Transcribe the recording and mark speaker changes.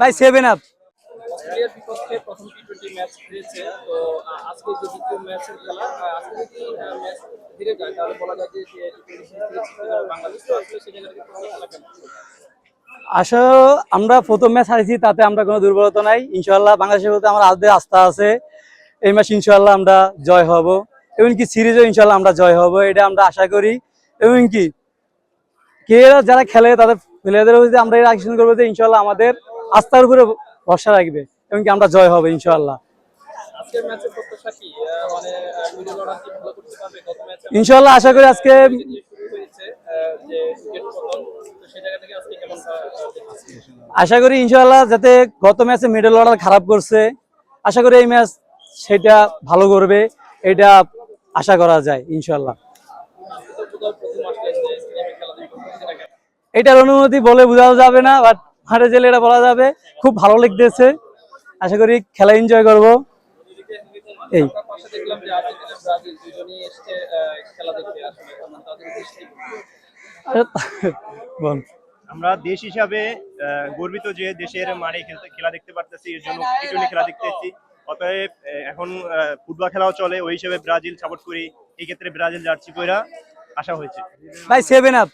Speaker 1: ভাই 7 আপ।
Speaker 2: অস্ট্রেলিয়ার বিপক্ষে প্রথম টি-টোয়েন্টি ম্যাচ খেলেছে। তো আজকে যে দ্বিতীয় ম্যাচের খেলা, আজকে যদি ম্যাচ হেরে যায় তাহলে বলা যায় যে টি-টোয়েন্টি সিরিজ থেকে ছিটকে যাবে বাংলাদেশ। তো আসলে সেই জায়গা থেকে প্রথম খেলা কেমন?
Speaker 1: আসলে আমরা প্রথম ম্যাচ হারিয়েছি, তাতে আমরা কোনো দুর্বলতা নাই। ইনশাআল্লাহ বাংলাদেশের প্রতি আমার আদে আস্থা আছে। এই ম্যাচ ইনশাআল্লাহ আমরা জয় হব, এমনকি সিরিজও ইনশাআল্লাহ আমরা জয় হব, এটা আমরা আশা করি। এমনকি যারা খেলে তাদের প্লেয়ারদের প্রতি আমরা এটা আকর্ষণ করবো যে ইনশাআল্লাহ আমাদের আস্থার উপরে ভরসা রাখবে, এমনকি আমরা জয় হবে ইনশাআল্লাহ।
Speaker 2: আজকের ম্যাচের প্রত্যাশা কি? মানে মিডল অর্ডার কি ভালো করতে পারবে? গত ম্যাচে আমরা
Speaker 1: ইনশাআল্লাহ আশা করি আজকে
Speaker 2: যে শুরু হয়েছে যে উইকেট পতন, তো সেই জায়গা থেকে আজকে কেমন দেখতেছি?
Speaker 1: আশা করি ইনশাআল্লাহ, যাতে গত ম্যাচে মিডল অর্ডার খারাপ করছে, আশা করি এই ম্যাচ সেটা ভালো করবে, এটা আশা করা যায় ইনশাআল্লাহ।
Speaker 2: আপনি তো বোধহয় প্রথম আসলেন যে স্টেডিয়ামে খেলা দেখবেন, অনুভূতিটা কেমন?
Speaker 1: এটার অনুমতি বলে বোঝানো যাবে না, বাট মাঠে গেলে এটা বলা যাবে। খুব ভালো লাগতেছে, আশা করি খেলা এনজয় করব। এই
Speaker 2: আপনার পাশে দেখলাম যে আর্জেন্টিনা ব্রাজিল দুজনেই এসছে খেলা দেখতে। আসলে তাদের দৃষ্টি
Speaker 1: বল।
Speaker 3: আমরা দেশ হিসাবে গর্বিত যে দেশের মাঠে খেলা দেখতে পারতেছি, এর জন্য টি-টোয়েন্টি খেলা দেখতে এসেছি। অতএব এখন ফুটবল খেলাও চলে, ওই হিসেবে ব্রাজিল সাপোর্ট করি। এই ক্ষেত্রে ব্রাজিল জার্সি পরা আসা হয়েছে।
Speaker 1: ভাই 7 আপ।